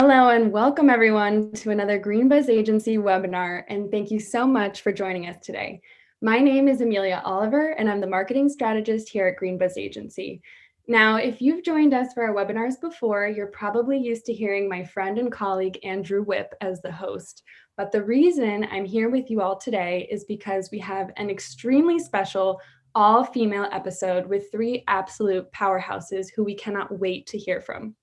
Hello and welcome everyone to another GreenBuzz Agency webinar, and thank you so much for joining us today. My name is Amelia Oliver and I'm the marketing strategist here at GreenBuzz Agency. Now, if you've joined us for our webinars before, you're probably used to hearing my friend and colleague Andrew Whipp as the host. But the reason I'm here with you all today is because we have an extremely special all-female episode with three absolute powerhouses who we cannot wait to hear from.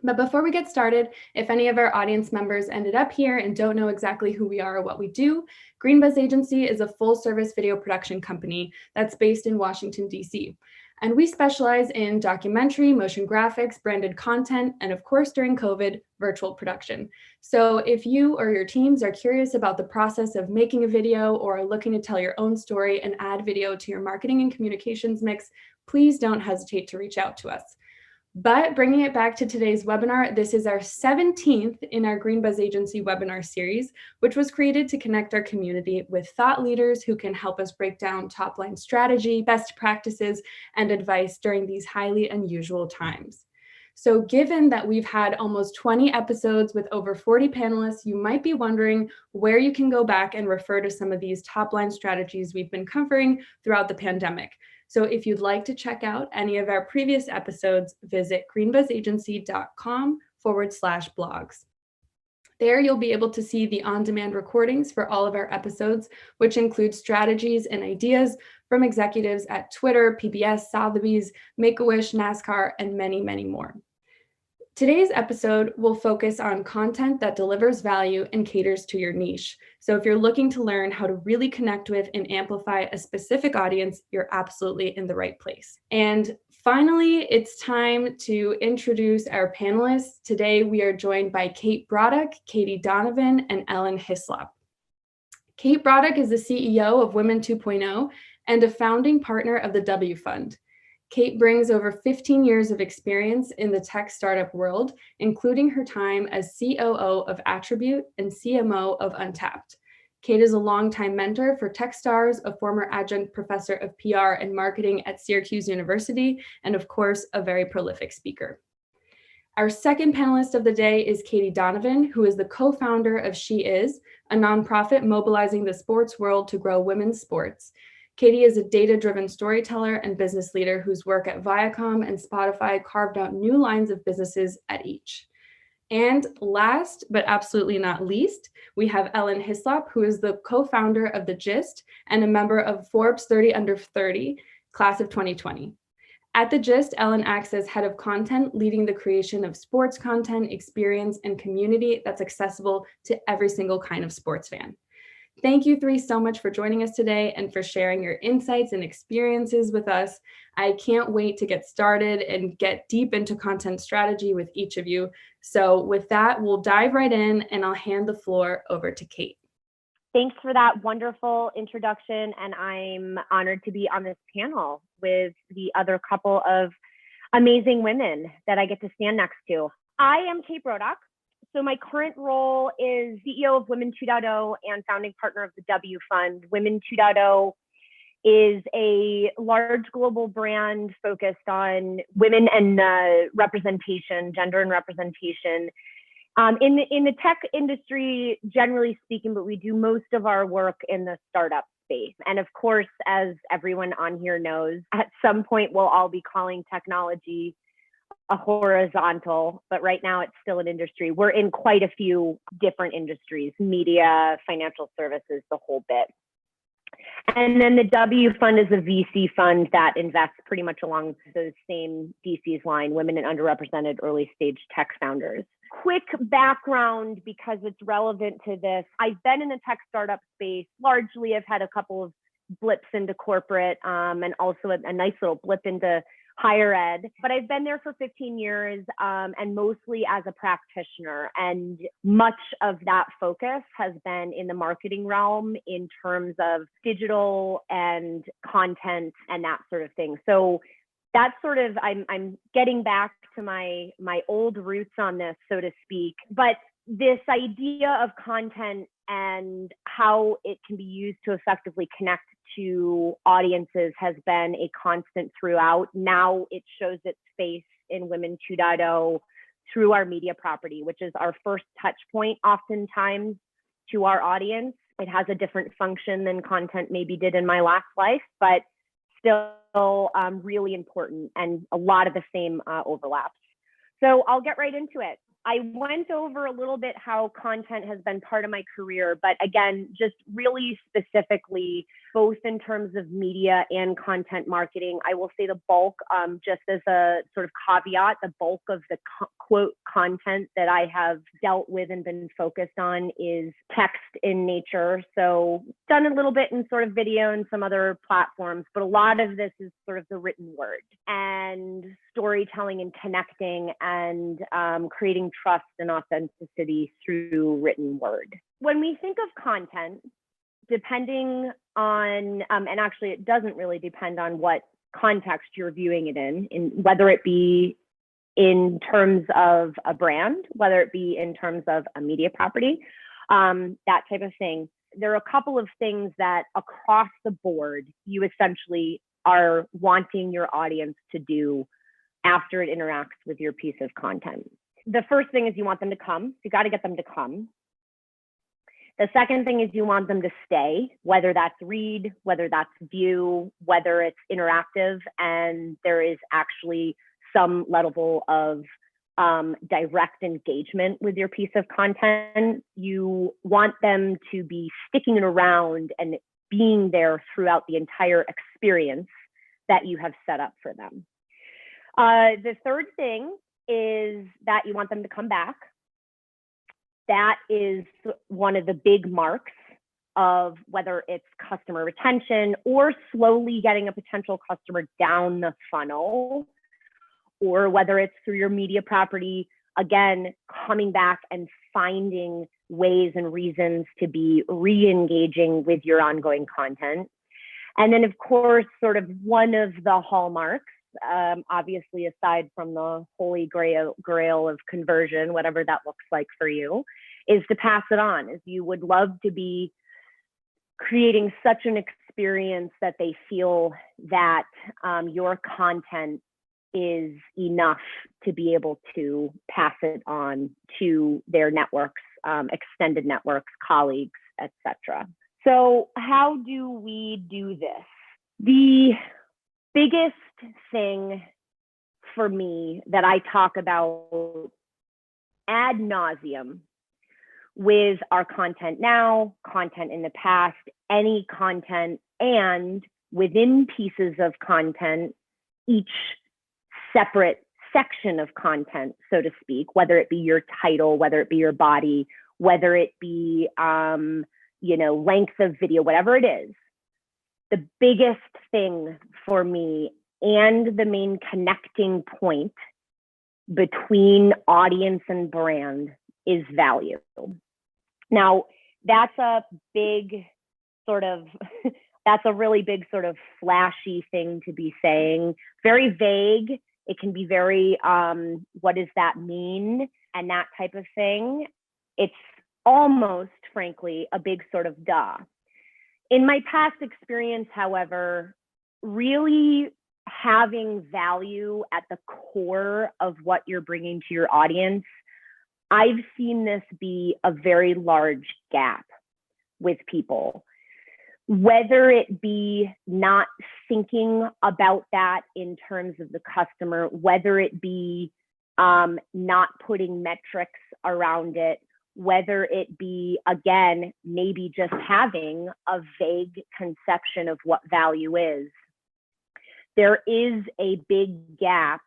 But before we get started, if any of our audience members ended up here and don't know exactly who we are or what we do, GreenBuzz Agency is a full-service video production company that's based in Washington, D.C. And we specialize in documentary, motion graphics, branded content, and of course, during COVID, virtual production. So if you or your teams are curious about the process of making a video or are looking to tell your own story and add video to your marketing and communications mix, please don't hesitate to reach out to us. But bringing it back to today's webinar, this is our 17th in our GreenBuzz Agency webinar series, which was created to connect our community with thought leaders who can help us break down top-line strategy, best practices, and advice during these highly unusual times. So given that we've had almost 20 episodes with over 40 panelists, you might be wondering where you can go back and refer to some of these top-line strategies we've been covering throughout the pandemic. So if you'd like to check out any of our previous episodes, visit greenbuzzagency.com/blogs. There you'll be able to see the on-demand recordings for all of our episodes, which include strategies and ideas from executives at Twitter, PBS, Sotheby's, Make-A-Wish, NASCAR, and many, many more. Today's episode will focus on content that delivers value and caters to your niche. So if you're looking to learn how to really connect with and amplify a specific audience, you're absolutely in the right place. And finally, it's time to introduce our panelists. Today, we are joined by Kate Brodock, Caiti Donovan, and Ellen Hyslop. Kate Brodock is the CEO of Women 2.0 and a founding partner of the W Fund. Kate brings over 15 years of experience in the tech startup world, including her time as COO of Attribute and CMO of Untapped. Kate is a longtime mentor for tech stars, a former adjunct professor of PR and marketing at Syracuse University, and of course, a very prolific speaker. Our second panelist of the day is Caiti Donovan, who is the co-founder of SheIS, a nonprofit mobilizing the sports world to grow women's sports. Caiti is a data-driven storyteller and business leader whose work at Viacom and Spotify carved out new lines of businesses at each. And last, but absolutely not least, we have Ellen Hyslop, who is the co-founder of The Gist and a member of Forbes 30 Under 30, class of 2020. At The Gist, Ellen acts as head of content, leading the creation of sports content, experience, and community that's accessible to every single kind of sports fan. Thank you three so much for joining us today and for sharing your insights and experiences with us. I can't wait to get started and get deep into content strategy with each of you. So with that, we'll dive right in and I'll hand the floor over to Kate. Thanks for that wonderful introduction. And I'm honored to be on this panel with the other couple of amazing women that I get to stand next to. I am Kate Brodock. So my current role is CEO of Women 2.0 and founding partner of the W Fund. Women 2.0 is a large global brand focused on women and representation, gender and representation. In the tech industry, generally speaking, but we do most of our work in the startup space. And of course, as everyone on here knows, at some point we'll all be calling technology a horizontal, but right now it's still an industry. We're in quite a few different industries, media, financial services, the whole bit. And then the W Fund is a VC fund that invests pretty much along those same DC's line, women and underrepresented early stage tech founders. Quick background, because it's relevant to this. I've been in the tech startup space. Largely, I've had a couple of blips into corporate and also a nice little blip into higher ed, but I've been there for 15 years and mostly as a practitioner. And much of that focus has been in the marketing realm in terms of digital and content and that sort of thing. So that's sort of, I'm getting back to my old roots on this, so to speak. But this idea of content and how it can be used to effectively connect to audiences has been a constant throughout. Now it shows its face in Women 2.0 through our media property, which is our first touch point oftentimes to our audience. It has a different function than content maybe did in my last life, but still really important and a lot of the same overlaps. So I'll get right into it. I went over a little bit how content has been part of my career, but again, just really specifically, both in terms of media and content marketing, I will say the bulk, just as a sort of caveat, the bulk of the quote content that I have dealt with and been focused on is text in nature. So done a little bit in sort of video and some other platforms, but a lot of this is sort of the written word and storytelling and connecting and creating trust and authenticity through written word. When we think of content, depending on, and actually it doesn't really depend on what context you're viewing it in whether it be in terms of a brand, whether it be in terms of a media property, that type of thing. There are a couple of things that across the board, you essentially are wanting your audience to do after it interacts with your piece of content. The first thing is you want them to come. You got to get them to come. The second thing is you want them to stay, whether that's read, whether that's view, whether it's interactive, and there is actually some level of direct engagement with your piece of content. You want them to be sticking around and being there throughout the entire experience that you have set up for them. The third thing is that you want them to come back. That is one of the big marks of whether it's customer retention or slowly getting a potential customer down the funnel, or whether it's through your media property, again, coming back and finding ways and reasons to be re-engaging with your ongoing content. And then, of course, sort of one of the hallmarks, obviously aside from the holy grail of conversion, whatever that looks like for you, is to pass it on. As you would love to be creating such an experience that they feel that your content is enough to be able to pass it on to their networks, extended networks, colleagues, etc. So how do we do this? The biggest thing for me that I talk about ad nauseum with our content now, content in the past, any content, and within pieces of content, each separate section of content, so to speak, whether it be your title, whether it be your body, whether it be, length of video, whatever it is. The biggest thing for me and the main connecting point between audience and brand is value. Now, that's a big sort of, that's a really big sort of flashy thing to be saying, very vague. It can be very, what does that mean? And that type of thing. It's almost, frankly, a big sort of duh. In my past experience, however, really having value at the core of what you're bringing to your audience, I've seen this be a very large gap with people. Whether it be not thinking about that in terms of the customer, whether it be not putting metrics around it, whether it be, again, maybe just having a vague conception of what value is. There is a big gap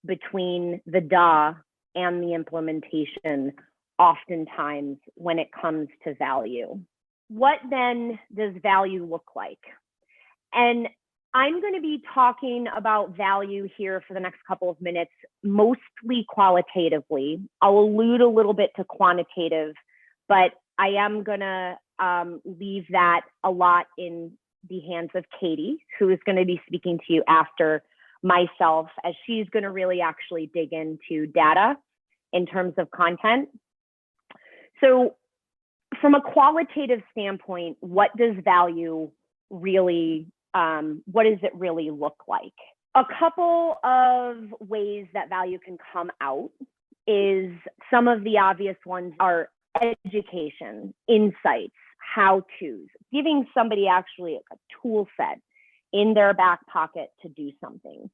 between the DA and the implementation, oftentimes when it comes to value. What then does value look like? And I'm going to be talking about value here for the next couple of minutes, mostly qualitatively. I'll allude a little bit to quantitative, but I am going to leave that a lot in the hands of Katie, who is going to be speaking to you after myself, as she's going to really actually dig into data in terms of content. So from a qualitative standpoint, what does value really what does it really look like? A couple of ways that value can come out is some of the obvious ones are education, insights, how-tos, giving somebody actually a tool set in their back pocket to do something.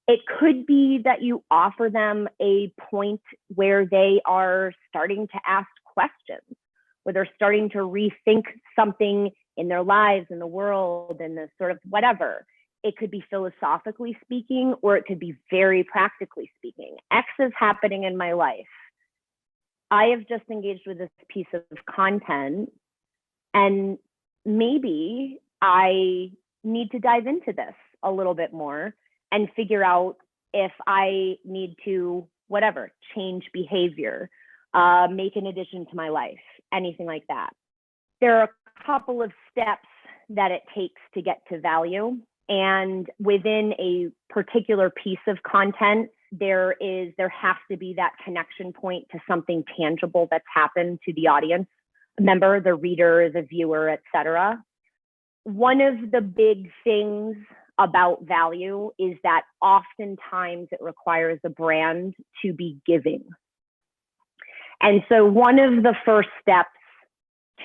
It could be that you offer them a point where they are starting to ask questions, where they're starting to rethink something in their lives, in the world, and the sort of whatever. It could be philosophically speaking, or it could be very practically speaking. X is happening in my life. I have just engaged with this piece of content, and maybe I need to dive into this a little bit more and figure out if I need to, whatever, change behavior, make an addition to my life, anything like that. There are a couple of steps that it takes to get to value. And within a particular piece of content, there has to be that connection point to something tangible that's happened to the audience member, the reader, the viewer, etc. One of the big things about value is that oftentimes it requires a brand to be giving. And so one of the first steps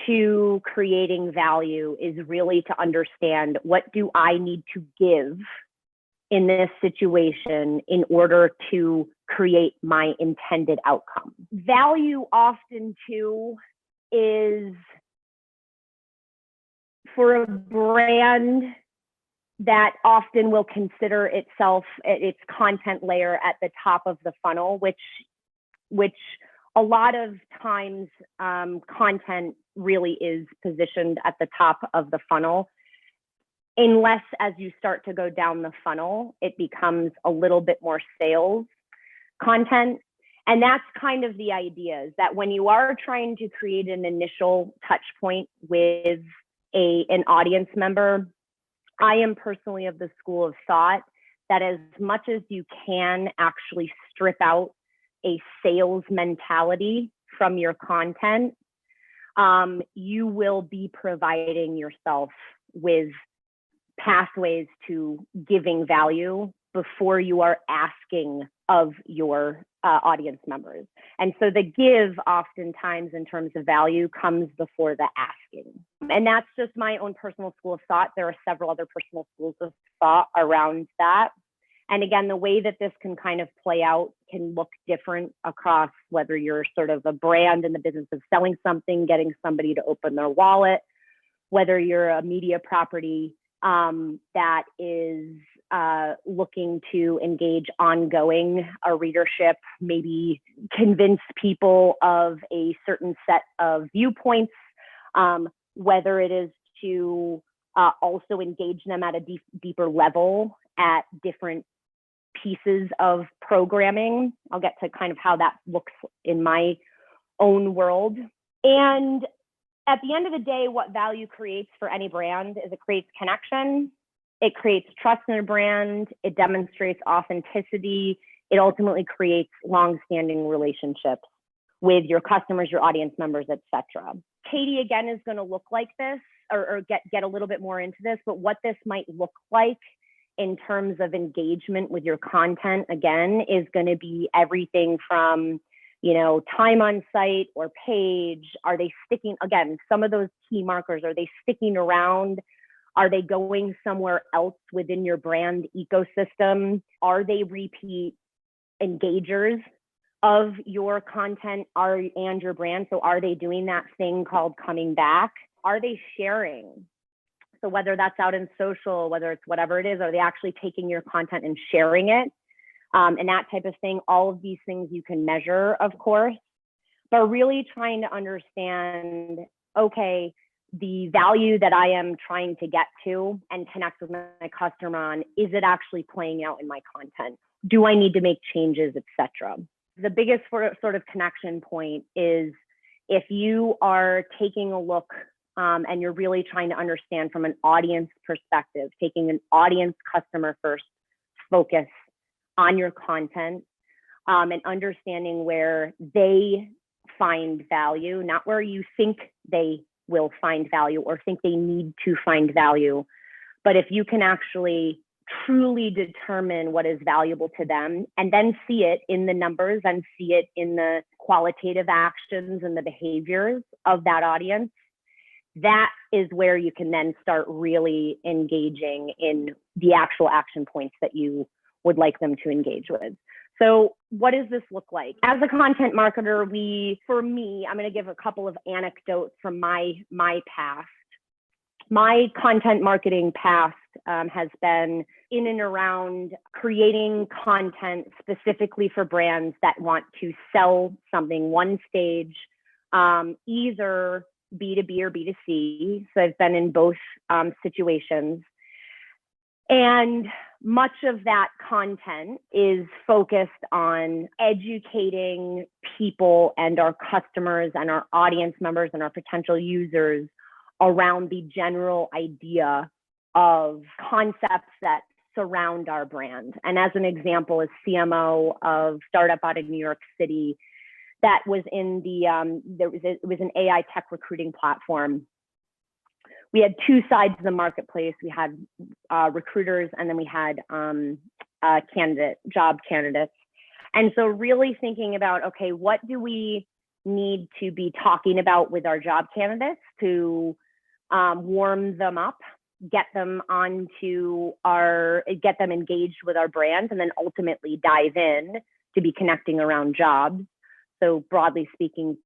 to creating value is really to understand, what do I need to give in this situation in order to create my intended outcome? Value often too is, for a brand that often will consider itself, its content layer at the top of the funnel, which a lot of times content really is positioned at the top of the funnel, unless as you start to go down the funnel, it becomes a little bit more sales content. And that's kind of the idea, is that when you are trying to create an initial touch point with an audience member, I am personally of the school of thought that as much as you can actually strip out a sales mentality from your content, you will be providing yourself with pathways to giving value before you are asking of your audience members. And so the give oftentimes in terms of value comes before the asking. And that's just my own personal school of thought. There are several other personal schools of thought around that. And again, the way that this can kind of play out can look different across whether you're sort of a brand in the business of selling something, getting somebody to open their wallet, whether you're a media property that is looking to engage ongoing a readership, maybe convince people of a certain set of viewpoints, whether it is to also engage them at a deeper level at different pieces of programming. I'll get to kind of how that looks in my own world. And at the end of the day, what value creates for any brand is it creates connection, it creates trust in a brand, it demonstrates authenticity, it ultimately creates long-standing relationships with your customers, your audience members, etc. Katie, again, is going to look like this, or get a little bit more into this, but what this might look like in terms of engagement with your content, again, is going to be everything from, time on site or page. Are they sticking, again, some of those key markers, are they sticking around? Are they going somewhere else within your brand ecosystem? Are they repeat engagers of your content and your brand? So are they doing that thing called coming back? Are they sharing? So whether that's out in social, whether it's whatever it is, are they actually taking your content and sharing it? And that type of thing. All of these things you can measure, of course, but really trying to understand, okay, the value that I am trying to get to and connect with my customer on, is it actually playing out in my content? Do I need to make changes, etc.? The biggest sort of connection point is if you are taking a look and you're really trying to understand from an audience perspective, taking an audience customer first focus on your content and understanding where they find value, not where you think they will find value or think they need to find value. But if you can actually truly determine what is valuable to them, and then see it in the numbers and see it in the qualitative actions and the behaviors of that audience, that is where you can then start really engaging in the actual action points that you would like them to engage with. So what does this look like? As a content marketer, for me, I'm going to give a couple of anecdotes from my past. My content marketing past has been in and around creating content specifically for brands that want to sell something one stage, either B2B or B2C. So I've been in both situations. And much of that content is focused on educating people and our customers and our audience members and our potential users around the general idea of concepts that surround our brand. And as an example, a CMO of startup out of New York City that was in it was an AI tech recruiting platform. We had two sides of the marketplace. We had recruiters, and then we had job candidates. And so really thinking about, okay, what do we need to be talking about with our job candidates to warm them up, get them get them engaged with our brand, and then ultimately dive in to be connecting around jobs. So broadly speaking,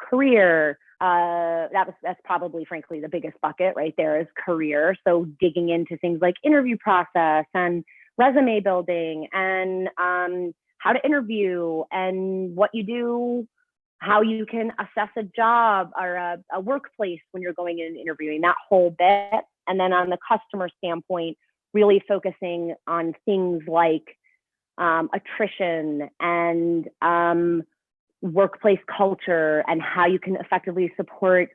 career, that's probably frankly the biggest bucket right there is career. So digging into things like interview process and resume building and how to interview and what you do, how you can assess a job or a workplace when you're going in and interviewing, that whole bit. And then on the customer standpoint, really focusing on things like attrition and workplace culture and how you can effectively support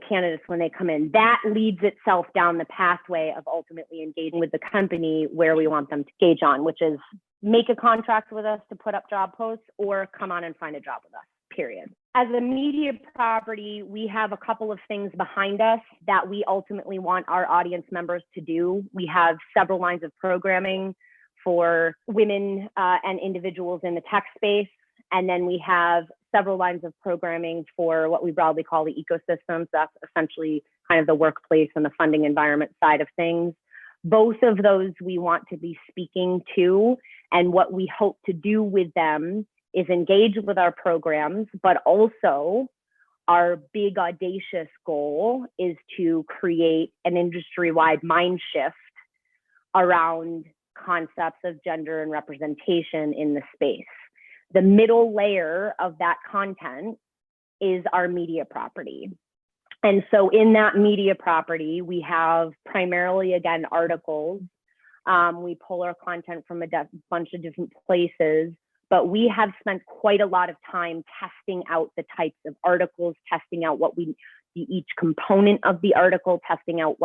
candidates when they come in. That leads itself down the pathway of ultimately engaging with the company where we want them to engage on, which is make a contract with us to put up job posts or come on and find a job with us, period. As a media property, we have a couple of things behind us that we ultimately want our audience members to do. We have several lines of programming for women and individuals in the tech space. And then we have several lines of programming for what we broadly call the ecosystems. That's essentially kind of the workplace and the funding environment side of things. Both of those we want to be speaking to, and what we hope to do with them is engage with our programs, but also our big audacious goal is to create an industry-wide mind shift around concepts of gender and representation in the space. The middle layer of that content is our media property. And so in that media property, we have primarily, again, articles. We pull our content from a bunch of different places, but we have spent quite a lot of time testing out the types of articles, testing out each component of the article, testing out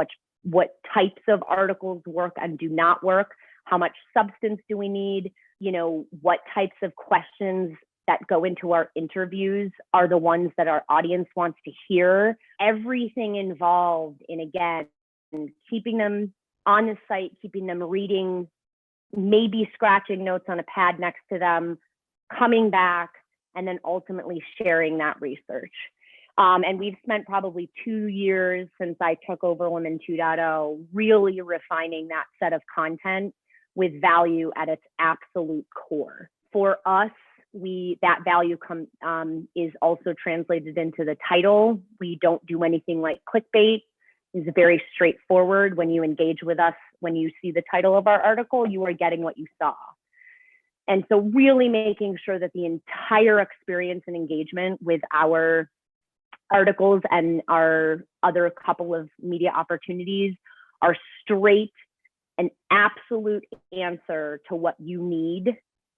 what types of articles work and do not work, how much substance do we need, what types of questions that go into our interviews are the ones that our audience wants to hear. Everything involved in, again, keeping them on the site, keeping them reading, maybe scratching notes on a pad next to them, coming back, and then ultimately sharing that research. And we've spent probably 2 years since I took over Women 2.0, really refining that set of content with value at its absolute core. For us, that value is also translated into the title. We don't do anything like clickbait. It's very straightforward. When you engage with us, when you see the title of our article, you are getting what you saw. And so really making sure that the entire experience and engagement with our articles and our other couple of media opportunities are straight, an absolute answer to what you need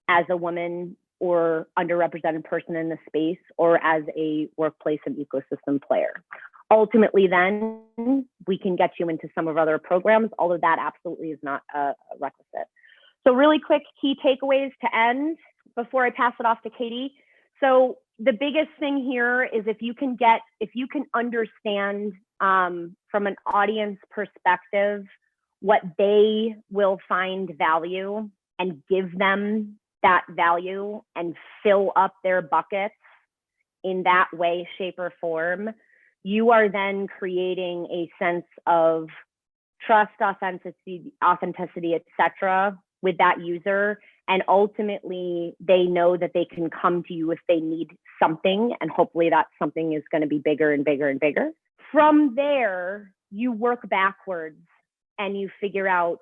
as a woman or underrepresented person in the space or as a workplace and ecosystem player. Ultimately, then we can get you into some of our other programs, although that absolutely is not a requisite. So really quick key takeaways to end before I pass it off to Katie. So the biggest thing here is if you can understand from an audience perspective what they will find value and give them that value and fill up their buckets in that way, shape, or form, you are then creating a sense of trust, authenticity, etc., with that user. And ultimately, they know that they can come to you if they need something, and hopefully that something is going to be bigger and bigger and bigger. From there, you work backwards and you figure out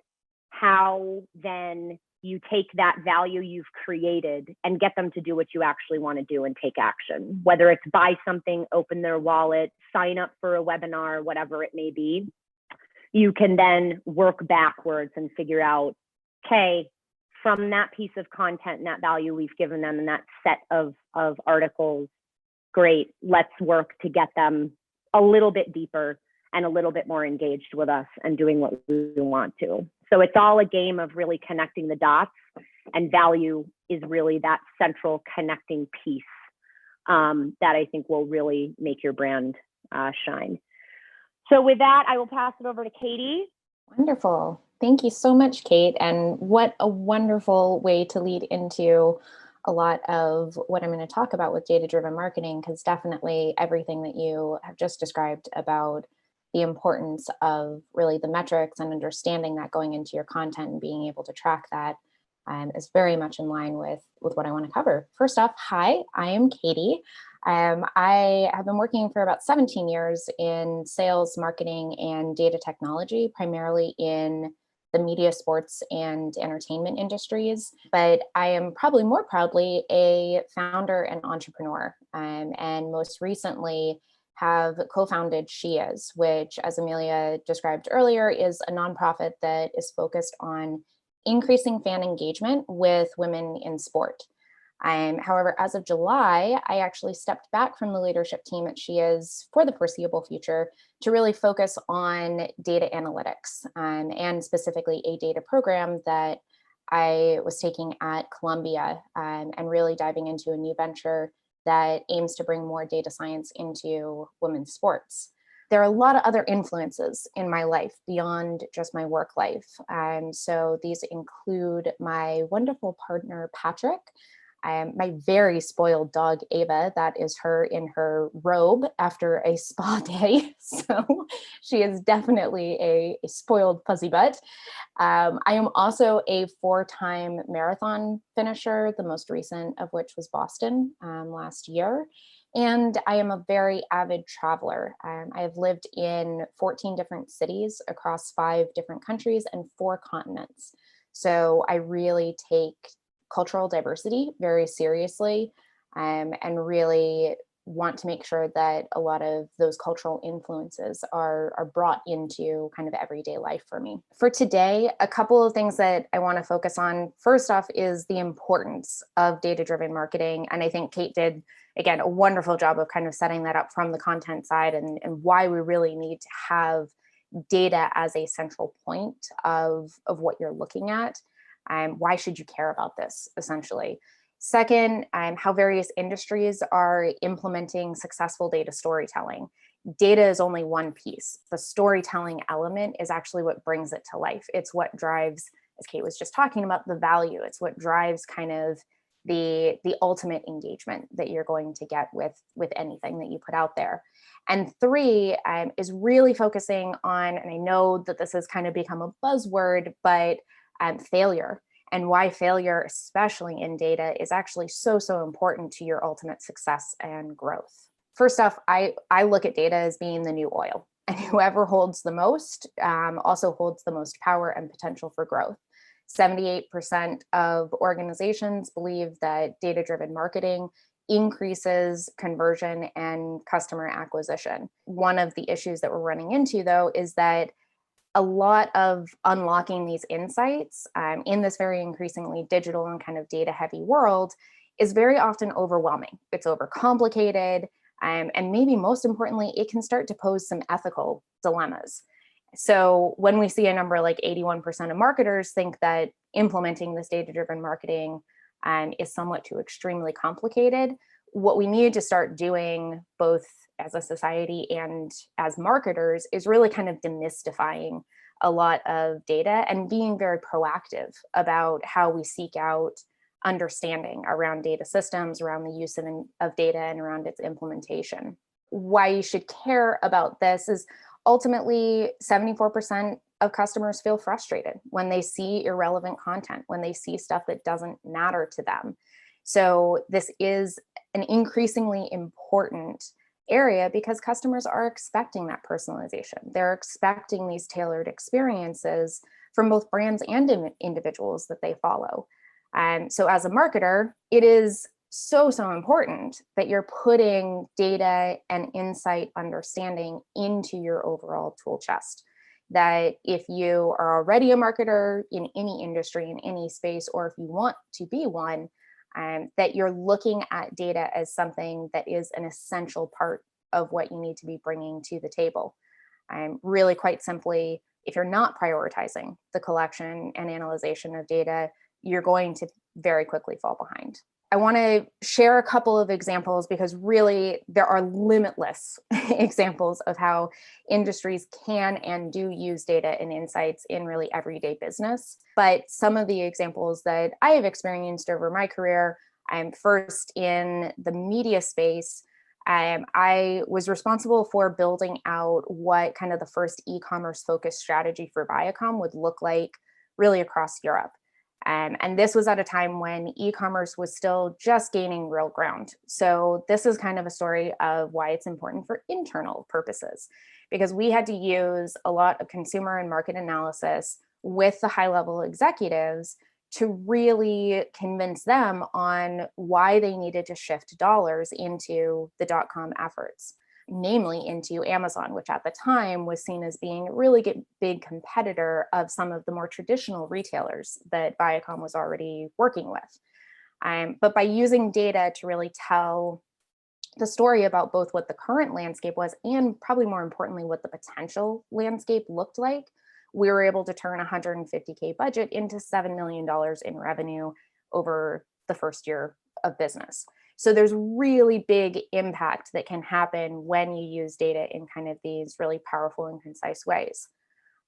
how then you take that value you've created and get them to do what you actually want to do and take action, whether it's buy something, open their wallet, sign up for a webinar, whatever it may be. You can then work backwards and figure out, okay, from that piece of content and that value we've given them and that set of articles, great, let's work to get them a little bit deeper and a little bit more engaged with us and doing what we want to. So it's all a game of really connecting the dots, and value is really that central connecting piece that I think will really make your brand shine. So with that, I will pass it over to Katie. Wonderful. Thank you so much, Kate. And what a wonderful way to lead into a lot of what I'm going to talk about with data-driven marketing, because definitely everything that you have just described about the importance of really the metrics and understanding that going into your content and being able to track that is very much in line with what I want to cover. First off, hi, I am Katie. I have been working for about 17 years in sales, marketing, and data technology, primarily in the media, sports, and entertainment industries. But I am probably more proudly a founder and entrepreneur, and most recently have co-founded SheIS, which, as Amelia described earlier, is a nonprofit that is focused on increasing fan engagement with women in sport. However, as of July, I actually stepped back from the leadership team at SheIS for the foreseeable future to really focus on data analytics, and specifically a data program that I was taking at Columbia, and really diving into a new venture that aims to bring more data science into women's sports. There are a lot of other influences in my life beyond just my work life. So these include my wonderful partner, Patrick, my very spoiled dog, Ava. That is her in her robe after a spa day. So she is definitely a spoiled fuzzy butt. I am also a 4-time marathon finisher, the most recent of which was Boston last year. And I am a very avid traveler. I have lived in 14 different cities across 5 different countries and 4 continents. So I really take cultural diversity very seriously, and really want to make sure that a lot of those cultural influences are brought into kind of everyday life for me. For today, a couple of things that I want to focus on. First off is the importance of data-driven marketing. And I think Kate did, again, a wonderful job of kind of setting that up from the content side, and why we really need to have data as a central point of what you're looking at. Why should you care about this, essentially? Second, how various industries are implementing successful data storytelling. Data is only one piece. The storytelling element is actually what brings it to life. It's what drives, as Kate was just talking about, the value. It's what drives kind of the ultimate engagement that you're going to get with anything that you put out there. And 3 is really focusing on, and I know that this has kind of become a buzzword, but failure, and why failure, especially in data, is actually so important to your ultimate success and growth. First off, I look at data as being the new oil, and whoever holds the most also holds the most power and potential for growth. 78% of organizations believe that data-driven marketing increases conversion and customer acquisition. One of the issues that we're running into, though, is that a lot of unlocking these insights in this very increasingly digital and kind of data heavy world is very often overwhelming. It's overcomplicated. And maybe most importantly, it can start to pose some ethical dilemmas. So when we see a number like 81% of marketers think that implementing this data-driven marketing is somewhat too extremely complicated, what we need to start doing, both as a society and as marketers, is really kind of demystifying a lot of data and being very proactive about how we seek out understanding around data systems, around the use of data, and around its implementation. Why you should care about this is ultimately 74% of customers feel frustrated when they see irrelevant content, when they see stuff that doesn't matter to them. So this is an increasingly important area because customers are expecting that personalization. They're expecting these tailored experiences from both brands and individuals that they follow. So as a marketer, it is so important that you're putting data and insight understanding into your overall tool chest. That if you are already a marketer in any industry, in any space, or if you want to be one, that you're looking at data as something that is an essential part of what you need to be bringing to the table. Really, quite simply, if you're not prioritizing the collection and analyzation of data, you're going to very quickly fall behind. I want to share a couple of examples because really there are limitless examples of how industries can and do use data and insights in really everyday business. But some of the examples that I have experienced over my career, I'm first in the media space. I was responsible for building out what kind of the first e-commerce focused strategy for Viacom would look like really across Europe. And this was at a time when e-commerce was still just gaining real ground. So this is kind of a story of why it's important for internal purposes, because we had to use a lot of consumer and market analysis with the high-level executives to really convince them on why they needed to shift dollars into the .com efforts, namely into Amazon, which at the time was seen as being a really big competitor of some of the more traditional retailers that Viacom was already working with. But by using data to really tell the story about both what the current landscape was and probably more importantly, what the potential landscape looked like, we were able to turn a $150K budget into $7 million in revenue over the first year of business. So there's really big impact that can happen when you use data in kind of these really powerful and concise ways.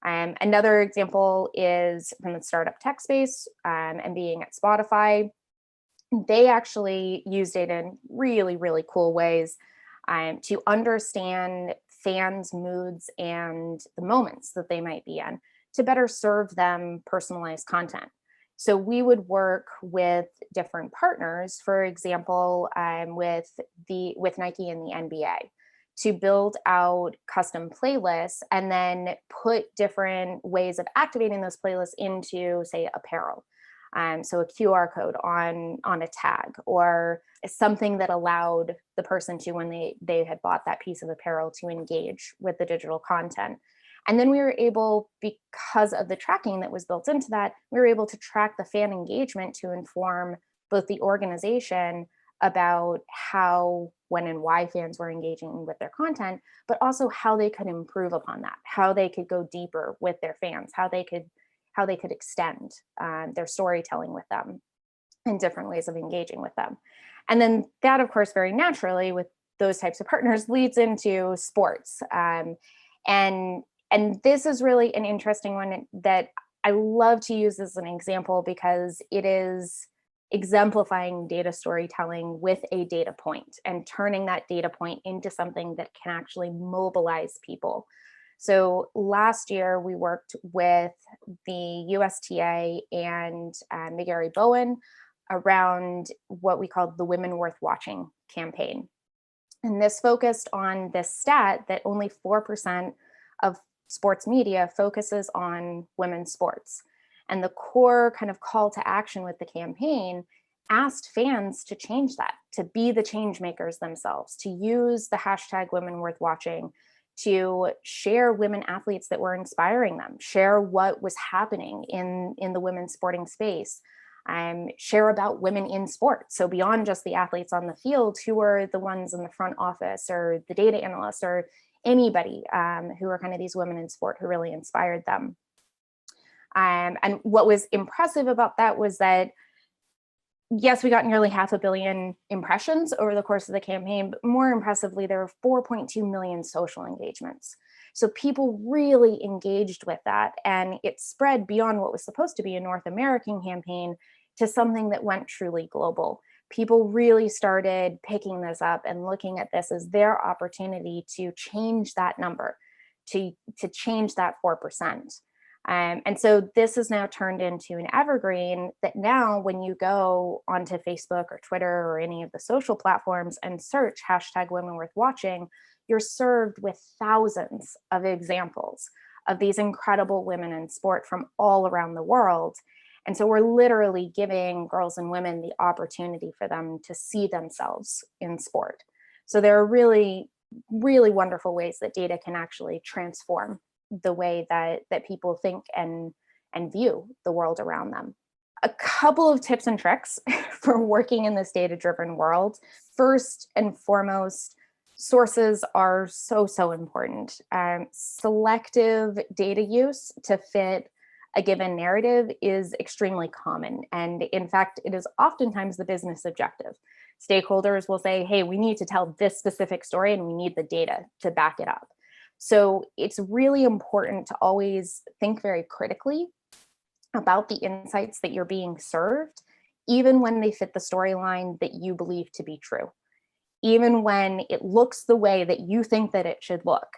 Another example is from the startup tech space and being at Spotify. They actually use data in really, really cool ways to understand fans' moods and the moments that they might be in to better serve them personalized content. So we would work with different partners, for example, with Nike and the NBA, to build out custom playlists and then put different ways of activating those playlists into, say, apparel. So a QR code on a tag, or something that allowed the person to, when they had bought that piece of apparel, to engage with the digital content. And then we were able, because of the tracking that was built into that, we were able to track the fan engagement to inform both the organization about how, when, and why fans were engaging with their content, but also how they could improve upon that, how they could go deeper with their fans, how they could extend their storytelling with them and different ways of engaging with them. And then that, of course, very naturally with those types of partners leads into sports. And this is really an interesting one that I love to use as an example because it is exemplifying data storytelling with a data point and turning that data point into something that can actually mobilize people. So last year we worked with the USTA and McGarry Bowen around what we called the Women Worth Watching campaign. And this focused on this stat that only 4% of sports media focuses on women's sports. And the core kind of call to action with the campaign asked fans to change that, to be the change makers themselves, to use the hashtag Women Worth Watching, to share women athletes that were inspiring them, share what was happening in the women's sporting space, share about women in sports. So beyond just the athletes on the field, who are the ones in the front office or the data analysts or anybody who are kind of these women in sport who really inspired them. And what was impressive about that was that, yes, we got nearly 500 million impressions over the course of the campaign, but more impressively, there were 4.2 million social engagements. So people really engaged with that, and it spread beyond what was supposed to be a North American campaign to something that went truly global. People really started picking this up and looking at this as their opportunity to change that number, to change that 4%. And so this is now turned into an evergreen that now when you go onto Facebook or Twitter or any of the social platforms and search hashtag women worth watching, you're served with thousands of examples of these incredible women in sport from all around the world. And so we're literally giving girls and women the opportunity for them to see themselves in sport. So there are really, really wonderful ways that data can actually transform the way that people think and view the world around them. A couple of tips and tricks for working in this data-driven world. First and foremost, sources are so important. Selective data use to fit a given narrative is extremely common. And in fact, it is oftentimes the business objective. Stakeholders will say, hey, we need to tell this specific story and we need the data to back it up. So it's really important to always think very critically about the insights that you're being served, even when they fit the storyline that you believe to be true. Even when it looks the way that you think that it should look,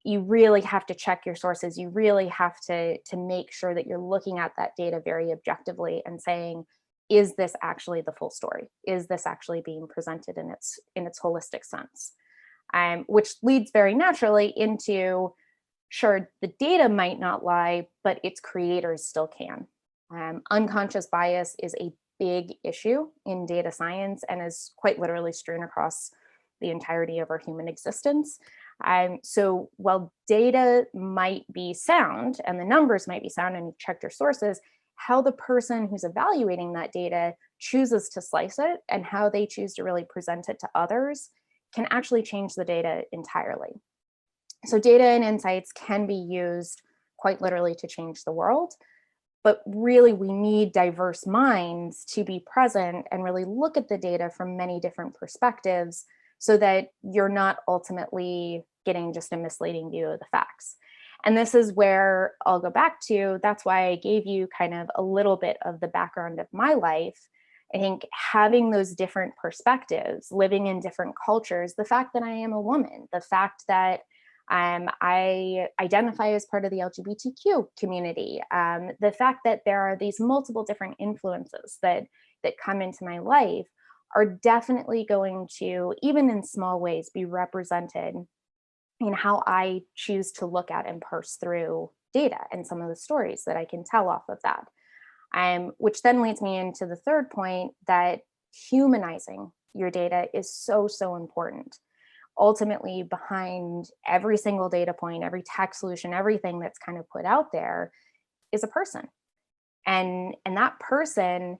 you really have to check your sources. You really have to make sure that you're looking at that data very objectively and saying, is this actually the full story? Is this actually being presented in its holistic sense? Which leads very naturally into, sure, the data might not lie, but its creators still can. Unconscious bias is a big issue in data science and is quite literally strewn across the entirety of our human existence. So while data might be sound and the numbers might be sound and you've checked your sources, how the person who's evaluating that data chooses to slice it and how they choose to really present it to others can actually change the data entirely. So data and insights can be used quite literally to change the world, but really we need diverse minds to be present and really look at the data from many different perspectives so that you're not ultimately getting just a misleading view of the facts. And this is where I'll go back to, that's why I gave you kind of a little bit of the background of my life. I think having those different perspectives, living in different cultures, the fact that I am a woman, the fact that I identify as part of the LGBTQ community, the fact that there are these multiple different influences that come into my life are definitely going to, even in small ways, be represented in how I choose to look at and parse through data and some of the stories that I can tell off of that. Which then leads me into the third point, that humanizing your data is so important. Ultimately, behind every single data point, every tech solution, everything that's kind of put out there is a person. And that person,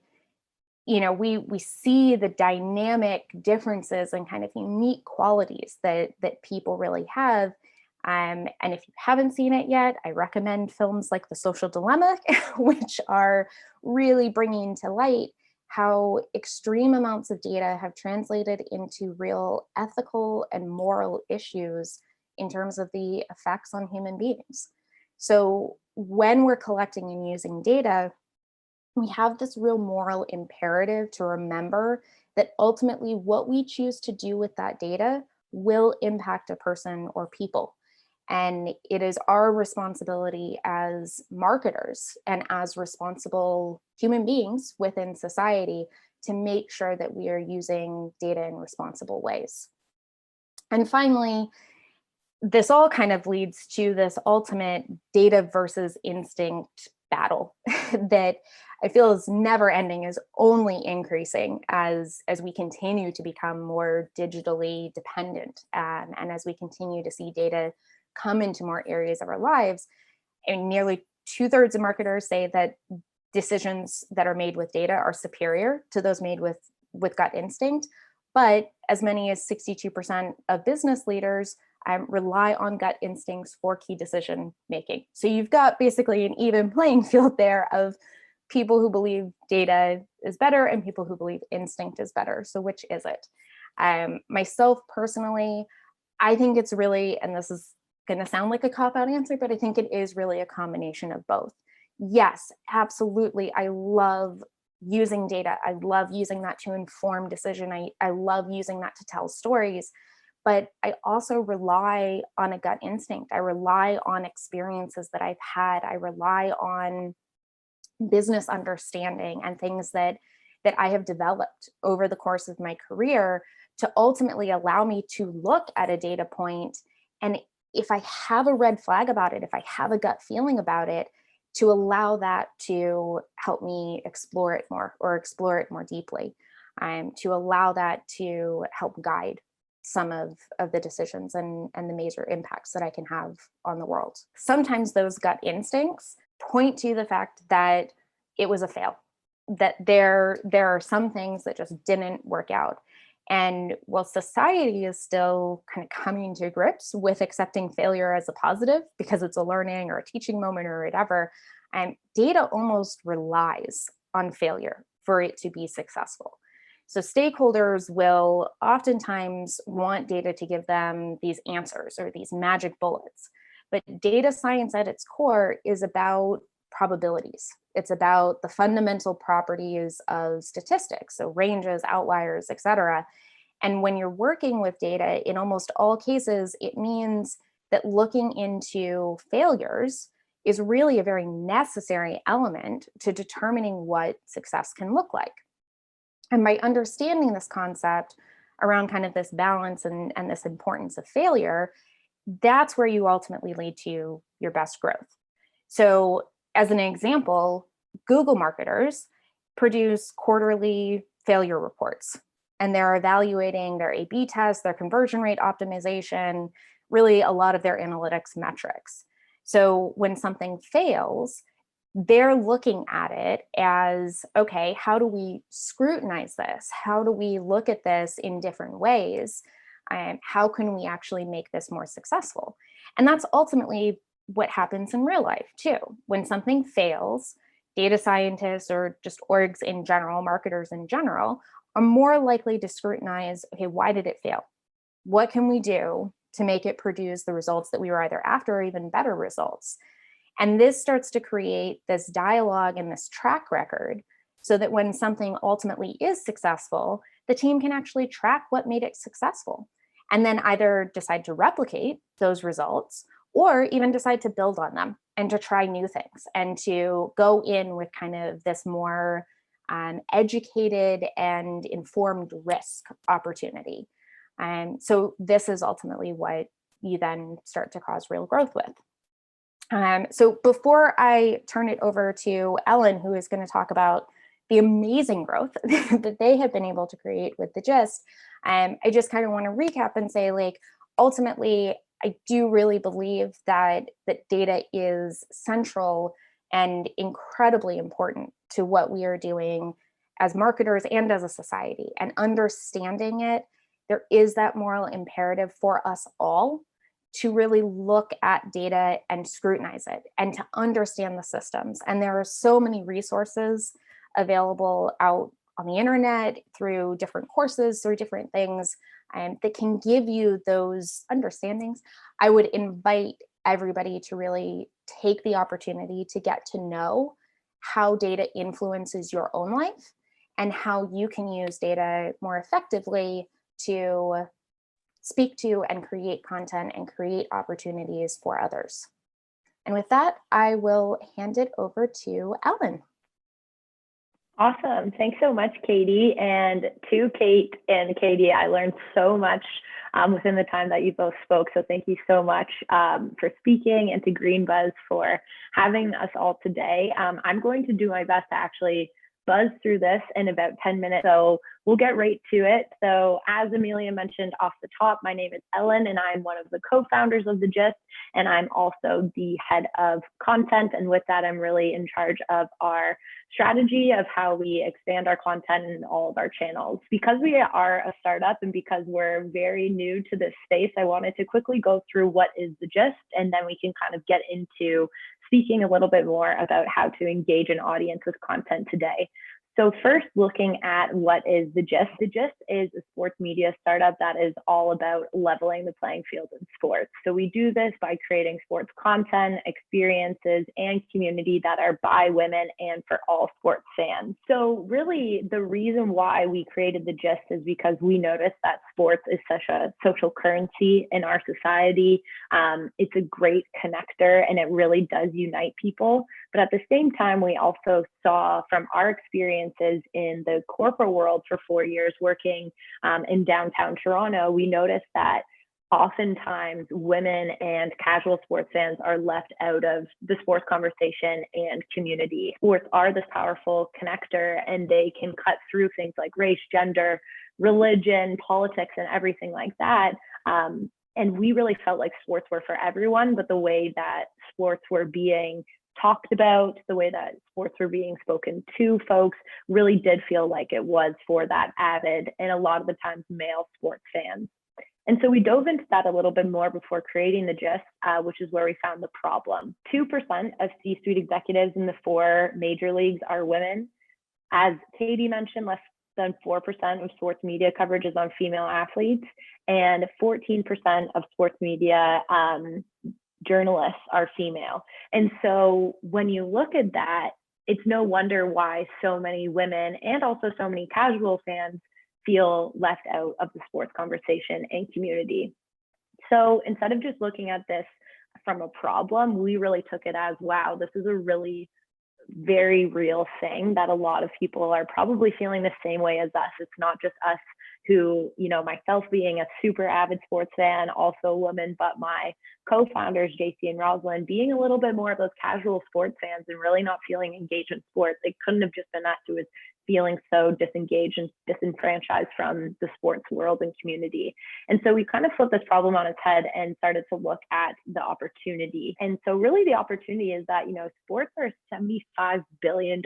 you know, we see the dynamic differences and kind of unique qualities that people really have. And if you haven't seen it yet, I recommend films like The Social Dilemma, which are really bringing to light how extreme amounts of data have translated into real ethical and moral issues in terms of the effects on human beings. So when we're collecting and using data, we have this real moral imperative to remember that ultimately what we choose to do with that data will impact a person or people. And it is our responsibility as marketers and as responsible human beings within society to make sure that we are using data in responsible ways. And finally, this all kind of leads to this ultimate data versus instinct battle that I feel is never ending, is only increasing as we continue to become more digitally dependent, and as we continue to see data come into more areas of our lives. And nearly 2/3 of marketers say that decisions that are made with data are superior to those made with gut instinct. But as many as 62% of business leaders rely on gut instincts for key decision making. So you've got basically an even playing field there of people who believe data is better and people who believe instinct is better. So which is it? Myself personally, I think it's really, and this is going to sound like a cop-out answer, but I think it is really a combination of both. Yes, absolutely. I love using data. I love using that to inform decision. I love using that to tell stories, but I also rely on a gut instinct. I rely on experiences that I've had. I rely on business understanding and things that I have developed over the course of my career to ultimately allow me to look at a data point. And if I have a red flag about it, if I have a gut feeling about it, to allow that to help me explore it more or explore it more deeply, to allow that to help guide some of the decisions and the major impacts that I can have on the world. Sometimes those gut instincts point to the fact that it was a fail, that there are some things that just didn't work out. And while society is still kind of coming to grips with accepting failure as a positive because it's a learning or a teaching moment or whatever, data almost relies on failure for it to be successful. So stakeholders will oftentimes want data to give them these answers or these magic bullets. But data science at its core is about probabilities. It's about the fundamental properties of statistics, so ranges, outliers, et cetera. And when you're working with data, in almost all cases, it means that looking into failures is really a very necessary element to determining what success can look like. And by understanding this concept around kind of this balance and this importance of failure, that's where you ultimately lead to your best growth. So as an example, Google marketers produce quarterly failure reports, and they're evaluating their A/B tests, their conversion rate optimization, really a lot of their analytics metrics. So when something fails, they're looking at it as, okay, how do we scrutinize this? How do we look at this in different ways? And how can we actually make this more successful? And that's ultimately what happens in real life too. When something fails, data scientists or just orgs in general, marketers in general, are more likely to scrutinize, okay, why did it fail? What can we do to make it produce the results that we were either after or even better results? And this starts to create this dialogue and this track record so that when something ultimately is successful, the team can actually track what made it successful and then either decide to replicate those results or even decide to build on them and to try new things and to go in with kind of this more educated and informed risk opportunity. And so this is ultimately what you then start to cause real growth with. So before I turn it over to Ellen, who is going to talk about the amazing growth that they have been able to create with the GIST, I just kind of want to recap and say, like, ultimately, I do really believe that data is central and incredibly important to what we are doing as marketers and as a society. And understanding it, there is that moral imperative for us all to really look at data and scrutinize it and to understand the systems. And there are so many resources available out on the internet through different courses, through different things that can give you those understandings. I would invite everybody to really take the opportunity to get to know how data influences your own life and how you can use data more effectively to speak to and create content and create opportunities for others. And with that, I will hand it over to Ellen. Awesome. Thanks so much, Katie. And to Kate and Katie, I learned so much within the time that you both spoke. So thank you so much for speaking, and to Green Buzz for having us all today. I'm going to do my best to actually buzz through this in about 10 minutes. So we'll get right to it. So as Amelia mentioned off the top, my name is Ellen, and I'm one of the co-founders of the GIST, and I'm also the head of content. And with that, I'm really in charge of our strategy of how we expand our content in all of our channels. Because we are a startup and because we're very new to this space, I wanted to quickly go through what is the GIST, and then we can kind of get into speaking a little bit more about how to engage an audience with content today. So first, looking at what is The Gist. The Gist is a sports media startup that is all about leveling the playing field in sports. So we do this by creating sports content, experiences, and community that are by women and for all sports fans. So really, the reason why we created The Gist is because we noticed that sports is such a social currency in our society. It's a great connector, and it really does unite people. But at the same time, we also saw from our experiences in the corporate world for 4 years working in downtown Toronto, we noticed that oftentimes women and casual sports fans are left out of the sports conversation and community. Sports are this powerful connector, and they can cut through things like race, gender, religion, politics, and everything like that. And we really felt like sports were for everyone, but the way that sports were being talked about, the way that sports were being spoken to folks really did feel like it was for that avid and a lot of the times male sports fans. And so we dove into that a little bit more before creating The Gist, which is where we found the problem. 2% of C-suite executives in the 4 major leagues are women. As Katie mentioned, less than 4% of sports media coverage is on female athletes, and 14% of sports media journalists are female. And so when you look at that, it's no wonder why so many women and also so many casual fans feel left out of the sports conversation and community. So instead of just looking at this from a problem, we really took it as, wow, this is a really very real thing that a lot of people are probably feeling the same way as us. It's not just us who, myself being a super avid sports fan, also a woman, but my co-founders, JC and Rosalind, being a little bit more of those casual sports fans and really not feeling engaged in sports. It couldn't have just been us who was feeling so disengaged and disenfranchised from the sports world and community. And so we kind of flipped this problem on its head and started to look at the opportunity. And so really the opportunity is that, sports are a $75 billion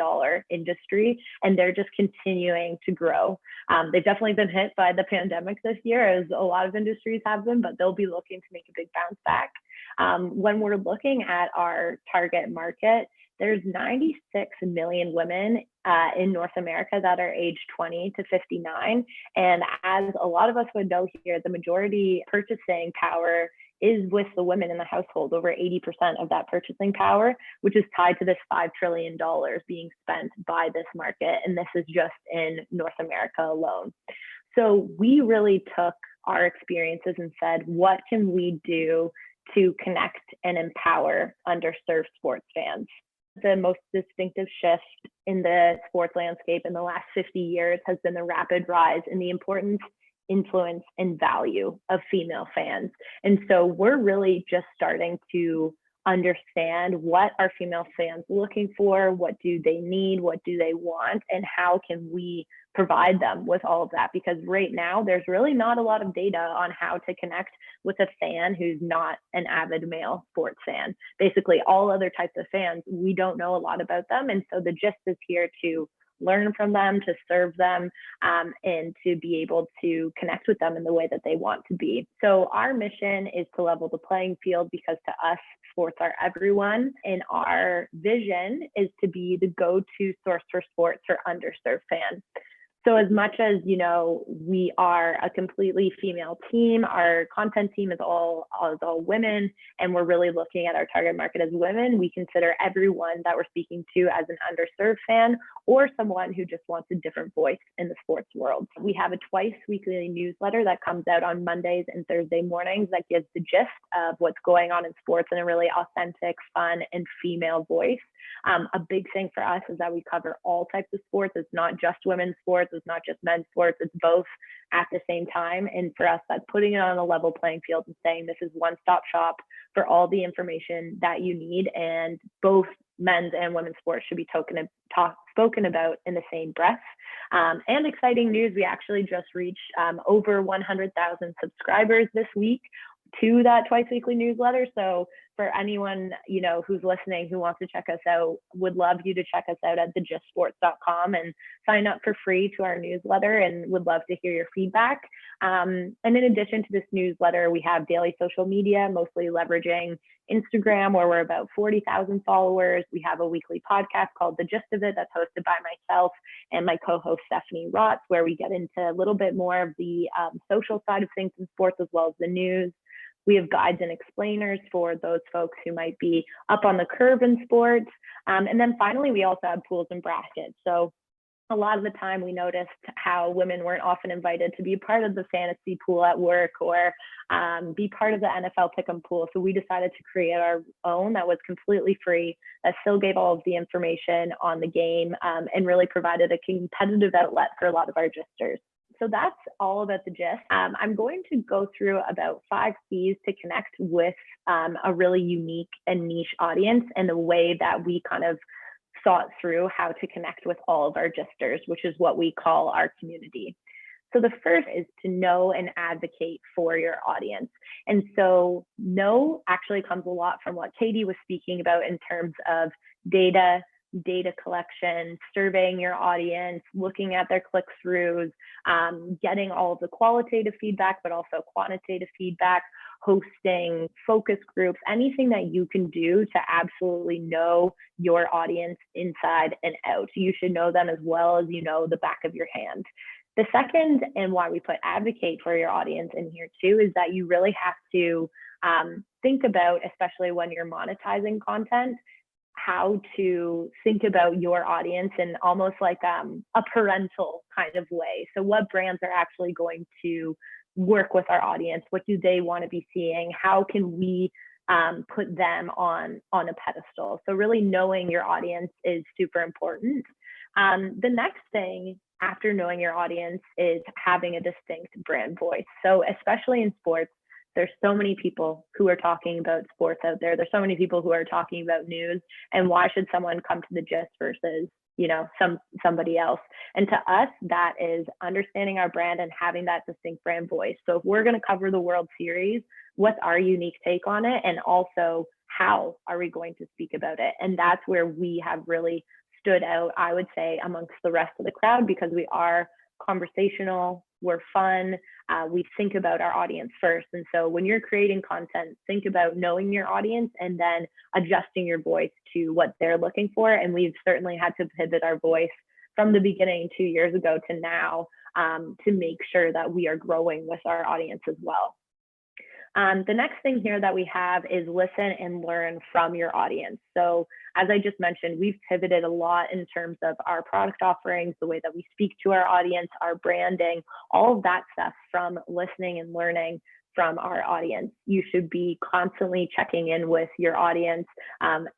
industry, and they're just continuing to grow. They've definitely been hit by the pandemic this year, as a lot of industries have been, but they'll be looking to make a big bounce back. When we're looking at our target market, there's 96 million women in North America that are aged 20 to 59. And as a lot of us would know here, the majority purchasing power is with the women in the household, over 80% of that purchasing power, which is tied to this $5 trillion being spent by this market. And this is just in North America alone. So we really took our experiences and said, what can we do to connect and empower underserved sports fans? The most distinctive shift in the sports landscape in the last 50 years has been the rapid rise in the importance, influence, and value of female fans. And so we're really just starting to understand what are female fans looking for, what do they need, what do they want, and how can we provide them with all of that? Because right now there's really not a lot of data on how to connect with a fan who's not an avid male sports fan. Basically all other types of fans, we don't know a lot about them. And so The Gist is here to learn from them, to serve them, and to be able to connect with them in the way that they want to be. So our mission is to level the playing field, because to us, sports are everyone. And our vision is to be the go-to source for sports for underserved fans. So as much as, we are a completely female team, our content team is all women, and we're really looking at our target market as women. We consider everyone that we're speaking to as an underserved fan or someone who just wants a different voice in the sports world. We have a twice weekly newsletter that comes out on Mondays and Thursday mornings that gives the gist of what's going on in sports in a really authentic, fun, and female voice. A big thing for us is that we cover all types of sports. It's not just women's sports. It's not just men's sports. It's both at the same time. And for us, that's putting it on a level playing field and saying this is one-stop shop for all the information that you need. And both men's and women's sports should be spoken about in the same breath. And exciting news, we actually just reached over 100,000 subscribers this week to that twice weekly newsletter. So for anyone, who's listening, who wants to check us out, would love you to check us out at thegistsports.com and sign up for free to our newsletter, and would love to hear your feedback. And in addition to this newsletter, we have daily social media, mostly leveraging Instagram, where we're about 40,000 followers. We have a weekly podcast called The Gist of It that's hosted by myself and my co-host Stephanie Rotz, where we get into a little bit more of the social side of things in sports as well as the news. We have guides and explainers for those folks who might be up on the curve in sports. And then finally, we also have pools and brackets. So a lot of the time we noticed how women weren't often invited to be part of the fantasy pool at work or be part of the NFL pick'em pool. So we decided to create our own that was completely free, that still gave all of the information on the game, and really provided a competitive outlet for a lot of our gisters. So that's all about the gist. I'm going to go through about 5 C's to connect with a really unique and niche audience, and the way that we kind of thought through how to connect with all of our gisters, which is what we call our community. So the first is to know and advocate for your audience. And so know actually comes a lot from what Katie was speaking about in terms of data collection, surveying your audience, looking at their click-throughs, getting all of the qualitative feedback, but also quantitative feedback, hosting focus groups, anything that you can do to absolutely know your audience inside and out. You should know them as well as you know the back of your hand. The second, and why we put advocate for your audience in here too, is that you really have to think about, especially when you're monetizing content, how to think about your audience in almost like a parental kind of way. So what brands are actually going to work with our audience? What do they want to be seeing? How can we put them on a pedestal? So really knowing your audience is super important. The next thing after knowing your audience is having a distinct brand voice. So especially in sports, there's so many people who are talking about sports out there. There's so many people who are talking about news, and why should someone come to the gist versus, somebody else? And to us, that is understanding our brand and having that distinct brand voice. So if we're going to cover the World Series, what's our unique take on it? And also, how are we going to speak about it? And that's where we have really stood out, I would say, amongst the rest of the crowd, because we are conversational, we're fun, we think about our audience first. And so when you're creating content, think about knowing your audience and then adjusting your voice to what they're looking for. And we've certainly had to pivot our voice from the beginning 2 years ago to now, to make sure that we are growing with our audience as well. The next thing here that we have is listen and learn from your audience. So as I just mentioned, we've pivoted a lot in terms of our product offerings, the way that we speak to our audience, our branding, all of that stuff from listening and learning from our audience. You should be constantly checking in with your audience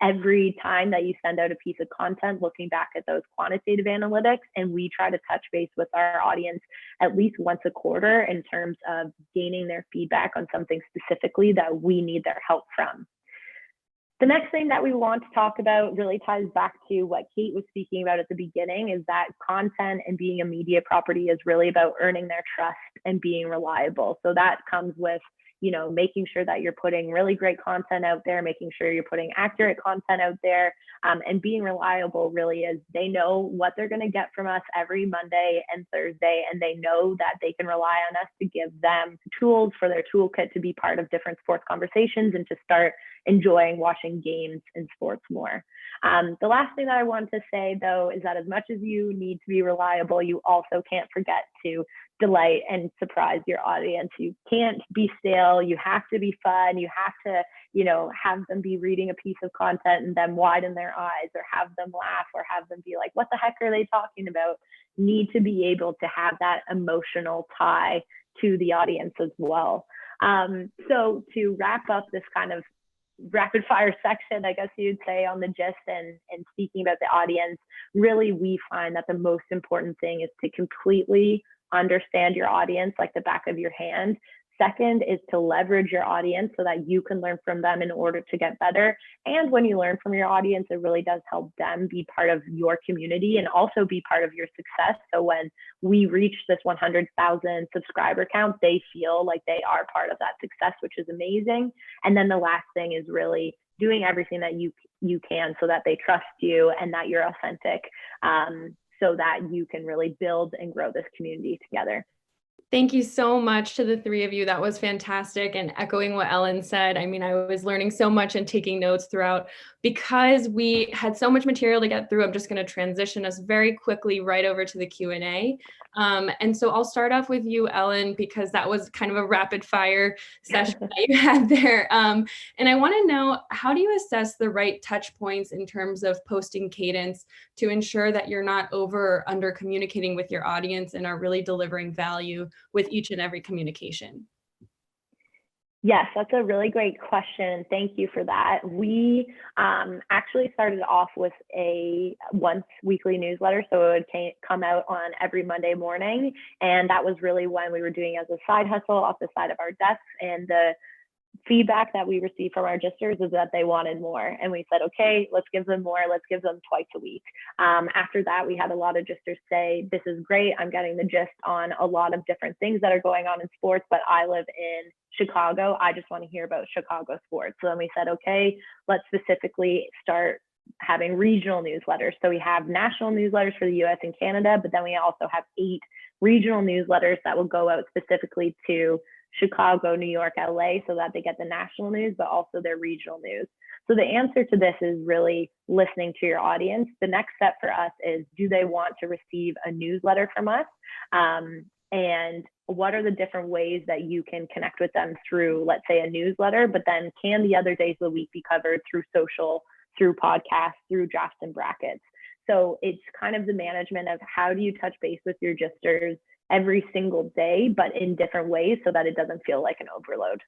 every time that you send out a piece of content, looking back at those quantitative analytics. And we try to touch base with our audience at least once a quarter in terms of gaining their feedback on something specifically that we need their help from. The next thing that we want to talk about really ties back to what Kate was speaking about at the beginning, is that content and being a media property is really about earning their trust and being reliable. So that comes with, making sure that you're putting really great content out there, making sure you're putting accurate content out there, and being reliable really is, they know what they're going to get from us every Monday and Thursday, and they know that they can rely on us to give them tools for their toolkit to be part of different sports conversations and to start enjoying watching games and sports more. The last thing that I want to say, though, is that as much as you need to be reliable, you also can't forget to delight and surprise your audience. You can't be stale. You have to be fun. You have to, have them be reading a piece of content and then widen their eyes, or have them laugh, or have them be like, what the heck are they talking about? Need to be able to have that emotional tie to the audience as well. So to wrap up this kind of rapid fire section, I guess you'd say, on the gist and speaking about the audience, really we find that the most important thing is to completely understand your audience like the back of your hand, Second is to leverage your audience so that you can learn from them in order to get better. And when you learn from your audience, it really does help them be part of your community and also be part of your success. So when we reach this 100,000 subscriber count, they feel like they are part of that success, which is amazing. And then the last thing is really doing everything that you can so that they trust you and that you're authentic, so that you can really build and grow this community together. Thank you so much to the three of you. That was fantastic. And echoing what Ellen said, I mean, I was learning so much and taking notes throughout. Because we had so much material to get through, I'm just going to transition us very quickly right over to the Q&A. And so I'll start off with you, Ellen, because that was kind of a rapid fire session that you had there. And I want to know, how do you assess the right touch points in terms of posting cadence to ensure that you're not over or under communicating with your audience and are really delivering value with each and every communication? Yes, that's a really great question. Thank you for that. We actually started off with a once weekly newsletter. So it would come out on every Monday morning. And that was really when we were doing as a side hustle off the side of our desks. And the feedback that we received from our gisters is that they wanted more. And we said, okay, let's give them more. Let's give them twice a week. After that, we had a lot of gisters say, this is great. I'm getting the gist on a lot of different things that are going on in sports, but I live in Chicago. I just want to hear about Chicago sports. So then we said, okay, let's specifically start having regional newsletters. So we have national newsletters for the US and Canada, but then we also have 8 regional newsletters that will go out specifically to Chicago, New York, LA, so that they get the national news, but also their regional news. So the answer to this is really listening to your audience. The next step for us is, do they want to receive a newsletter from us? And what are the different ways that you can connect with them through, let's say, a newsletter, but then can the other days of the week be covered through social, through podcasts, through drafts and brackets? So it's kind of the management of how do you touch base with your gisters every single day, but in different ways so that it doesn't feel like an overload.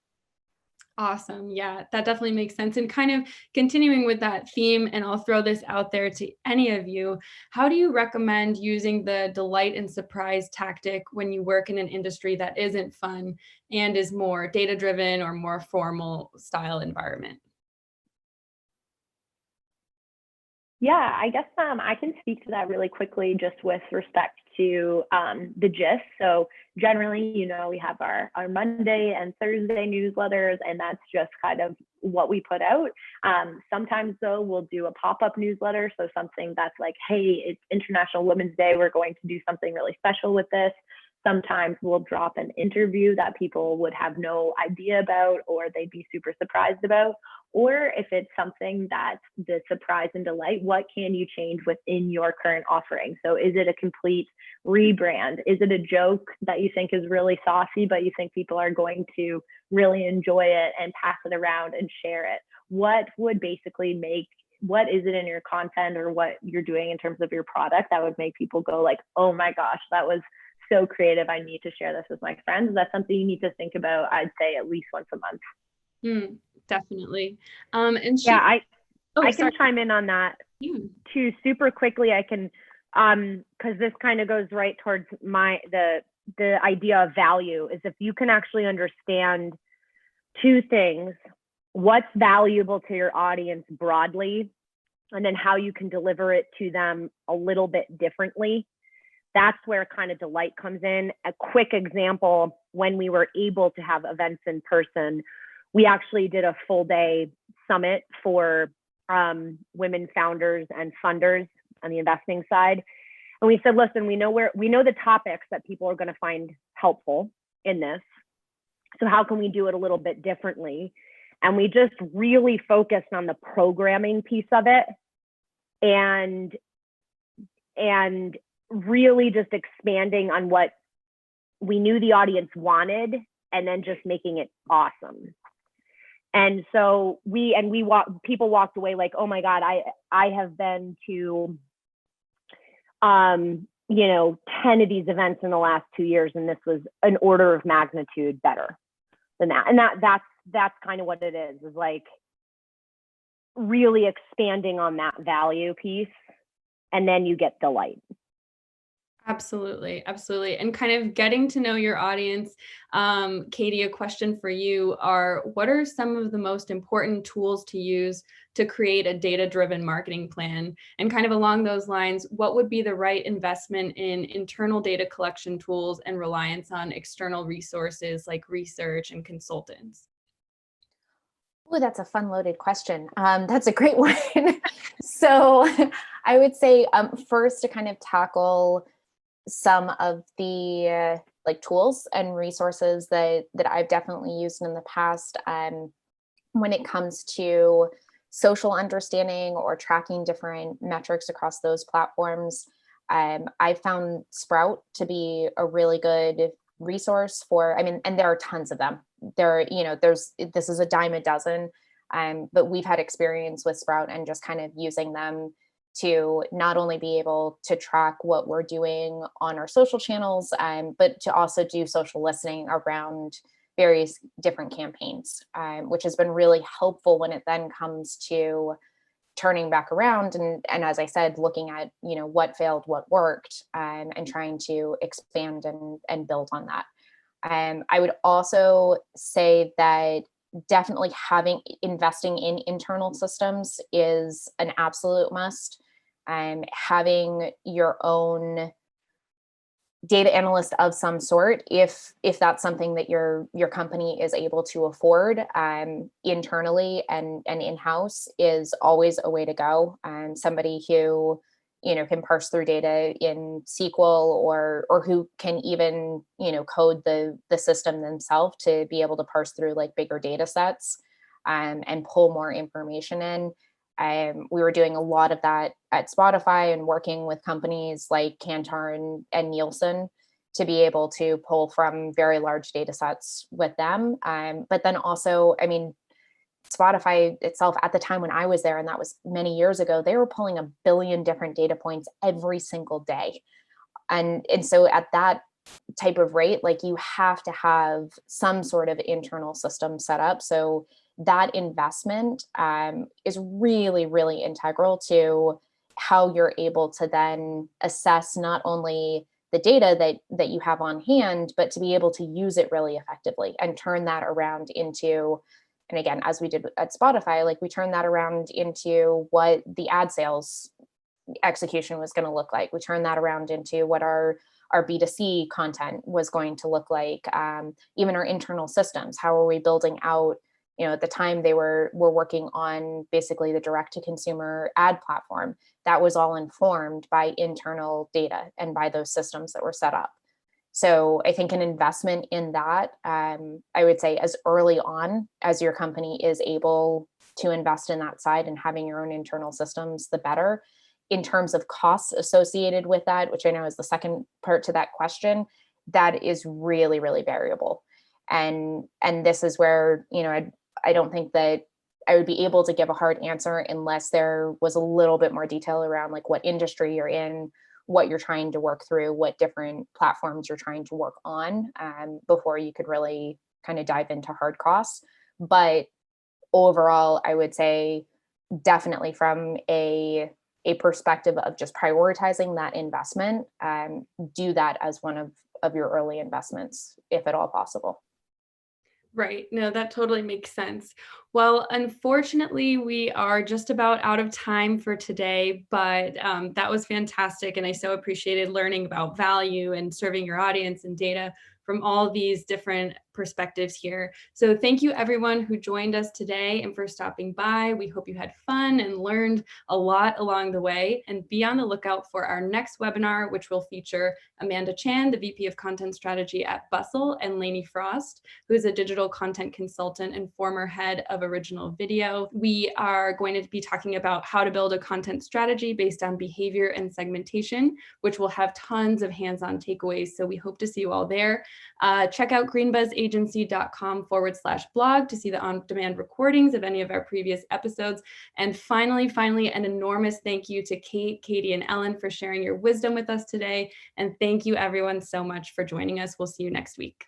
Awesome. Yeah, that definitely makes sense. And kind of continuing with that theme, and I'll throw this out there to any of you, how do you recommend using the delight and surprise tactic when you work in an industry that isn't fun and is more data-driven or more formal style environment? Yeah, I guess I can speak to that really quickly just with respect to the gist. So generally, we have our Monday and Thursday newsletters, and that's just kind of what we put out. Sometimes, though, we'll do a pop-up newsletter. So something that's like, hey, it's International Women's Day. We're going to do something really special with this. Sometimes we'll drop an interview that people would have no idea about or they'd be super surprised about. Or if it's something that's the surprise and delight, what can you change within your current offering? So is it a complete rebrand? Is it a joke that you think is really saucy, but you think people are going to really enjoy it and pass it around and share it? What would basically what is it in your content or what you're doing in terms of your product that would make people go like, oh my gosh, that was so creative. I need to share this with my friends. That's something you need to think about, I'd say, at least once a month. Definitely. Yeah, I can chime in on that too super quickly. I can, because this kind of goes right towards the idea of value is if you can actually understand 2 things, what's valuable to your audience broadly, and then how you can deliver it to them a little bit differently. That's where kind of delight comes in. A quick example, when we were able to have events in person, we actually did a full day summit for women founders and funders on the investing side. And we said, listen, we know the topics that people are going to find helpful in this. So how can we do it a little bit differently? And we just really focused on the programming piece of it and really just expanding on what we knew the audience wanted and then just making it awesome. And so people walked away like, oh my God, I have been to 10 of these events in the last 2 years, and this was an order of magnitude better than that. And that's kind of what it is like really expanding on that value piece, and then you get delight. Absolutely, absolutely. And kind of getting to know your audience. Katie, a question for you are, what are some of the most important tools to use to create a data-driven marketing plan? And kind of along those lines, what would be the right investment in internal data collection tools and reliance on external resources like research and consultants? Oh, that's a fun loaded question. That's a great one. So I would say first to kind of tackle some of the like tools and resources that I've definitely used in the past when it comes to social understanding or tracking different metrics across those platforms. I found Sprout to be a really good resource for, I mean, and there are tons of them. This is a dime a dozen, but we've had experience with Sprout and just kind of using them to not only be able to track what we're doing on our social channels, but to also do social listening around various different campaigns, which has been really helpful when it then comes to turning back around and as I said, looking at what failed, what worked, and trying to expand and build on that. I would also say that definitely investing in internal systems is an absolute must. Having your own data analyst of some sort, if that's something that your company is able to afford, internally and in-house, is always a way to go. Somebody who can parse through data in SQL, or who can even code the system themselves to be able to parse through like bigger data sets, and pull more information in. We were doing a lot of that at Spotify and working with companies like Kantar and Nielsen to be able to pull from very large data sets with them. But then also, I mean, Spotify itself at the time when I was there, and that was many years ago, they were pulling 1 billion different data points every single day. And so at that type of rate, like you have to have some sort of internal system set up. So that investment is really, really integral to how you're able to then assess not only the data that you have on hand, but to be able to use it really effectively and turn that around into, and again, as we did at Spotify, like we turned that around into what the ad sales execution was going to look like. We turned that around into what our B2C content was going to look like, even our internal systems. How are we building out? At the time they were working on basically the direct to consumer ad platform. That was all informed by internal data and by those systems that were set up. So I think an investment in that, I would say as early on as your company is able to invest in that side and having your own internal systems, the better. In terms of costs associated with that, which I know is the second part to that question, that is really, really variable. And this is where, I don't think that I would be able to give a hard answer unless there was a little bit more detail around like what industry you're in, what you're trying to work through, what different platforms you're trying to work on, before you could really kind of dive into hard costs. But overall, I would say definitely from a perspective of just prioritizing that investment, do that as one of your early investments, if at all possible. Right. No, that totally makes sense. Well, unfortunately, we are just about out of time for today, but that was fantastic. And I so appreciated learning about value and serving your audience and data from all these different perspectives here. So thank you everyone who joined us today and for stopping by. We hope you had fun and learned a lot along the way, and be on the lookout for our next webinar, which will feature Amanda Chan, the VP of Content Strategy at Bustle, and Lainey Frost, who is a digital content consultant and former head of original video. We are going to be talking about how to build a content strategy based on behavior and segmentation, which will have tons of hands-on takeaways. So we hope to see you all there. Check out greenbuzzagency.com/blog to see the on-demand recordings of any of our previous episodes. And finally, an enormous thank you to Kate, Katie, and Ellen for sharing your wisdom with us today. And thank you everyone so much for joining us. We'll see you next week.